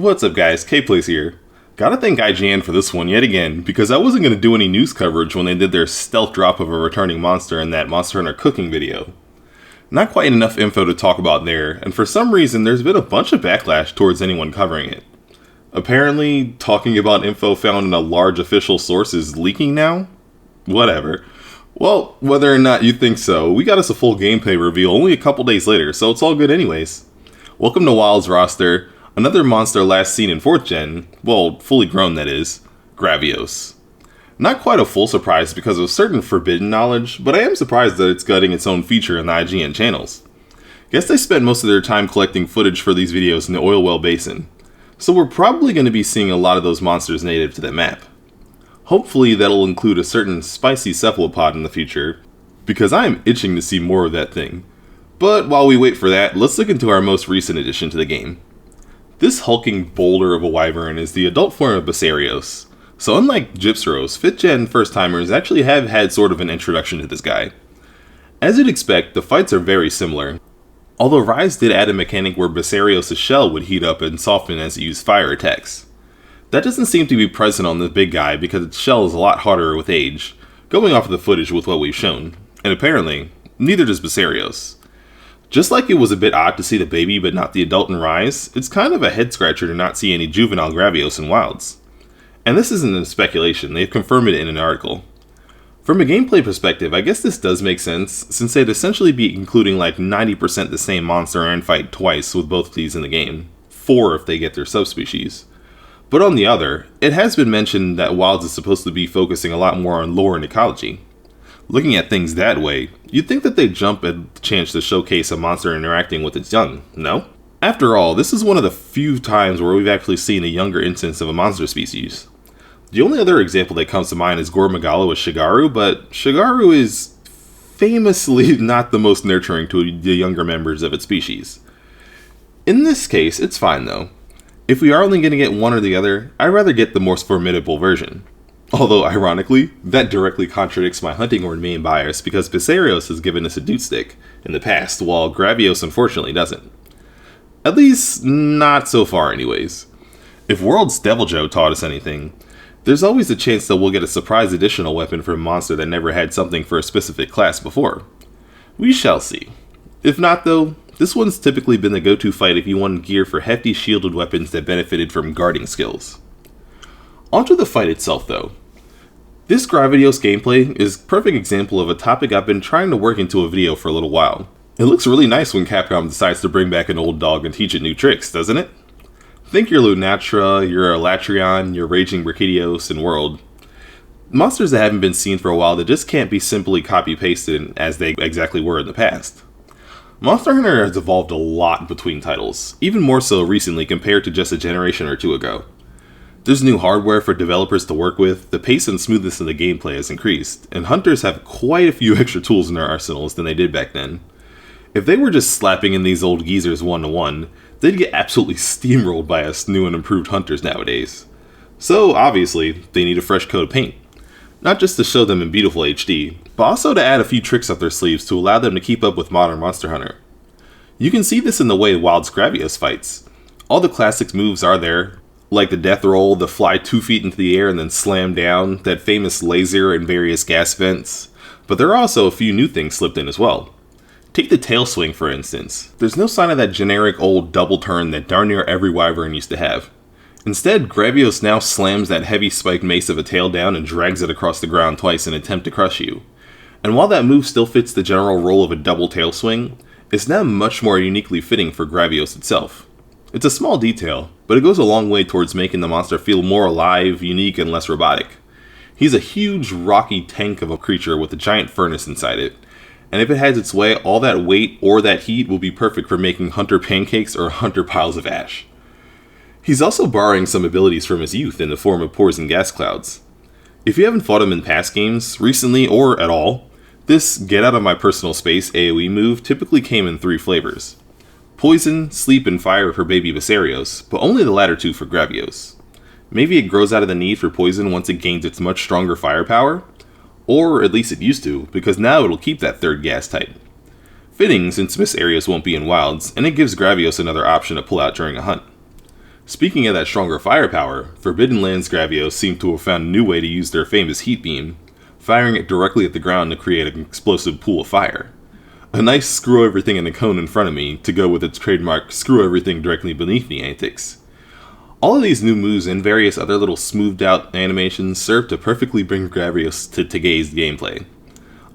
What's up guys, KPlaysHere. Gotta thank IGN for this one yet again, because I wasn't going to do any news coverage when they did their stealth drop of a returning monster in that Monster Hunter cooking video. Not quite enough info to talk about there, and for some reason there's been a bunch of backlash towards anyone covering it. Apparently, talking about info found in a large official source is leaking now? Whatever. Well, whether or not you think so, we got us a full gameplay reveal only a couple days later, so it's all good anyways. Welcome to WoW's roster. Another monster last seen in 4th gen, well, fully grown that is, Gravios. Not quite a full surprise because of certain forbidden knowledge, but I am surprised that it's getting its own feature in the IGN channels. Guess they spent most of their time collecting footage for these videos in the Oil Well Basin, so we're probably going to be seeing a lot of those monsters native to the map. Hopefully that'll include a certain spicy cephalopod in the future, because I am itching to see more of that thing. But while we wait for that, let's look into our most recent addition to the game. This hulking boulder of a wyvern is the adult form of Basarios, so unlike Gypceros, 5th gen first-timers actually have had sort of an introduction to this guy. As you'd expect, the fights are very similar, although Rise did add a mechanic where Basarios' shell would heat up and soften as it used fire attacks. That doesn't seem to be present on the big guy because its shell is a lot harder with age, going off of the footage with what we've shown, and apparently, neither does Basarios. Just like it was a bit odd to see the baby but not the adult in Rise, it's kind of a head-scratcher to not see any juvenile Gravios in Wilds. And this isn't a speculation, they've confirmed it in an article. From a gameplay perspective, I guess this does make sense, since they'd essentially be including like 90% the same monster and fight twice with both of these in the game, 4 if they get their subspecies. But on the other, it has been mentioned that Wilds is supposed to be focusing a lot more on lore and ecology. Looking at things that way, you'd think that they'd jump at the chance to showcase a monster interacting with its young, no? After all, this is one of the few times where we've actually seen a younger instance of a monster species. The only other example that comes to mind is Gore Magala with Shigaru, but Shigaru is famously not the most nurturing to the younger members of its species. In this case, it's fine though. If we are only going to get one or the other, I'd rather get the most formidable version. Although, ironically, that directly contradicts my hunting or main bias because Basarios has given us a dude stick in the past, while Gravios unfortunately doesn't. At least, not so far anyways. If World's Deviljho taught us anything, there's always a chance that we'll get a surprise additional weapon for a monster that never had something for a specific class before. We shall see. If not though, this one's typically been the go-to fight if you want gear for hefty shielded weapons that benefited from guarding skills. Onto the fight itself though. This Gravios gameplay is a perfect example of a topic I've been trying to work into a video for a little while. It looks really nice when Capcom decides to bring back an old dog and teach it new tricks, doesn't it? Think your Lunatra, your Elatrion, your Raging Brachydios, and World. Monsters that haven't been seen for a while that just can't be simply copy-pasted as they exactly were in the past. Monster Hunter has evolved a lot between titles, even more so recently compared to just a generation or two ago. There's new hardware for developers to work with, the pace and smoothness of the gameplay has increased, and hunters have quite a few extra tools in their arsenals than they did back then. If they were just slapping in these old geezers one-to-one, they'd get absolutely steamrolled by us new and improved hunters nowadays. So, obviously, they need a fresh coat of paint. Not just to show them in beautiful HD, but also to add a few tricks up their sleeves to allow them to keep up with modern Monster Hunter. You can see this in the way Wild's Gravios fights. All the classic moves are there, like the death roll, the fly 2 feet into the air and then slam down, that famous laser and various gas vents, but there are also a few new things slipped in as well. Take the tail swing for instance. There's no sign of that generic old double turn that darn near every wyvern used to have. Instead, Gravios now slams that heavy spiked mace of a tail down and drags it across the ground twice in an attempt to crush you. And while that move still fits the general role of a double tail swing, it's now much more uniquely fitting for Gravios itself. It's a small detail, but it goes a long way towards making the monster feel more alive, unique, and less robotic. He's a huge, rocky tank of a creature with a giant furnace inside it, and if it has its way, all that weight or that heat will be perfect for making hunter pancakes or hunter piles of ash. He's also borrowing some abilities from his youth in the form of poison gas clouds. If you haven't fought him in past games, recently or at all, this get out of my personal space AoE move typically came in 3 flavors. Poison, Sleep, and Fire for baby Basarios, but only the latter 2 for Gravios. Maybe it grows out of the need for poison once it gains its much stronger firepower, or at least it used to, because now it'll keep that 3rd gas type. Fitting since Basarios won't be in Wilds, and it gives Gravios another option to pull out during a hunt. Speaking of that stronger firepower, Forbidden Lands Gravios seem to have found a new way to use their famous heat beam, firing it directly at the ground to create an explosive pool of fire. A nice screw everything in the cone in front of me to go with its trademark screw everything directly beneath me antics. All of these new moves and various other little smoothed out animations serve to perfectly bring Gravios to today's gameplay.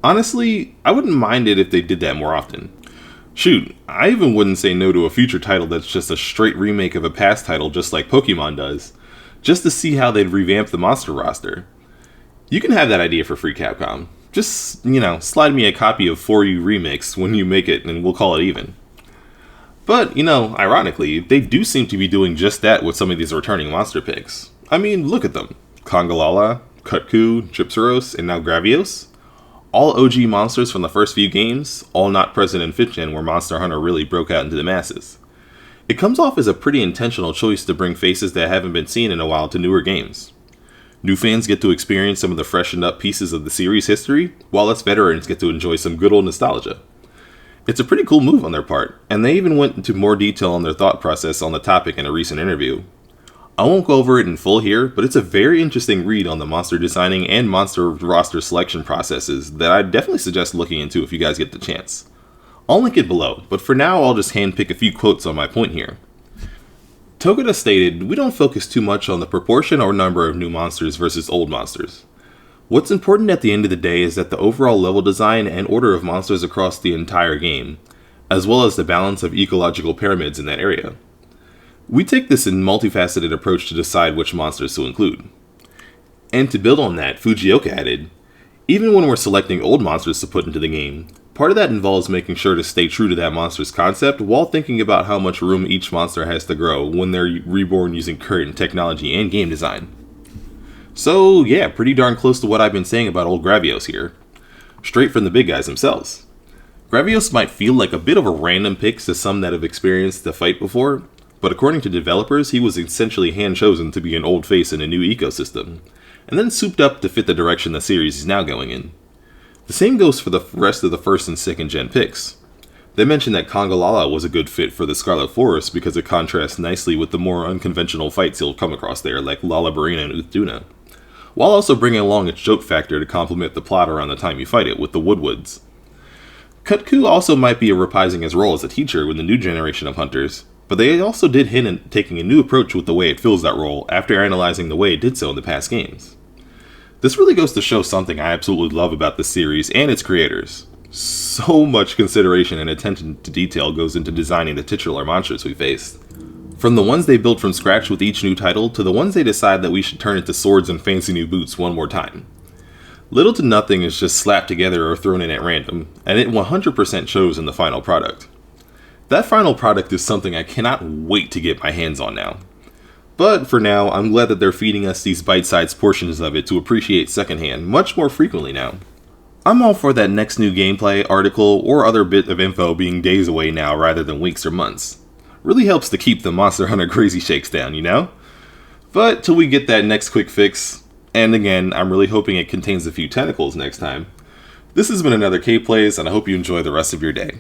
Honestly, I wouldn't mind it if they did that more often. Shoot, I even wouldn't say no to a future title that's just a straight remake of a past title just like Pokemon does, just to see how they'd revamp the monster roster. You can have that idea for free, Capcom. Just, slide me a copy of 4U Remix when you make it and we'll call it even. But, ironically, they do seem to be doing just that with some of these returning monster picks. I mean, look at them. Congalala, Kutku, Gypsaros, and now Gravios. All OG monsters from the first few games, all not present in 5th Gen where Monster Hunter really broke out into the masses. It comes off as a pretty intentional choice to bring faces that haven't been seen in a while to newer games. New fans get to experience some of the freshened up pieces of the series' history, while us veterans get to enjoy some good old nostalgia. It's a pretty cool move on their part, and they even went into more detail on their thought process on the topic in a recent interview. I won't go over it in full here, but it's a very interesting read on the monster designing and monster roster selection processes that I definitely suggest looking into if you guys get the chance. I'll link it below, but for now I'll just handpick a few quotes on my point here. Togoda stated, "We don't focus too much on the proportion or number of new monsters versus old monsters. What's important at the end of the day is that the overall level design and order of monsters across the entire game, as well as the balance of ecological pyramids in that area. We take this in multifaceted approach to decide which monsters to include." And to build on that, Fujioka added, "Even when we're selecting old monsters to put into the game, part of that involves making sure to stay true to that monster's concept while thinking about how much room each monster has to grow when they're reborn using current technology and game design." So yeah, pretty darn close to what I've been saying about old Gravios here. Straight from the big guys themselves. Gravios might feel like a bit of a random pick to some that have experienced the fight before, but according to developers, he was essentially hand-chosen to be an old face in a new ecosystem, and then souped up to fit the direction the series is now going in. The same goes for the rest of the 1st and 2nd gen picks. They mentioned that Congalala was a good fit for the Scarlet Forest because it contrasts nicely with the more unconventional fights you'll come across there, like Lalabarina and Uthduna, while also bringing along its joke factor to complement the plot around the time you fight it with the Woodwoods. Kutku also might be reprising his role as a teacher with the new generation of hunters, but they also did hint at taking a new approach with the way it fills that role after analyzing the way it did so in the past games. This really goes to show something I absolutely love about this series and its creators. So much consideration and attention to detail goes into designing the titular monsters we faced. From the ones they build from scratch with each new title, to the ones they decide that we should turn into swords and fancy new boots one more time. Little to nothing is just slapped together or thrown in at random, and it 100% shows in the final product. That final product is something I cannot wait to get my hands on now. But for now, I'm glad that they're feeding us these bite-sized portions of it to appreciate secondhand much more frequently now. I'm all for that next new gameplay, article, or other bit of info being days away now rather than weeks or months. Really helps to keep the Monster Hunter crazy shakes down, But till we get that next quick fix, and again, I'm really hoping it contains a few tentacles next time, this has been another KPlays, and I hope you enjoy the rest of your day.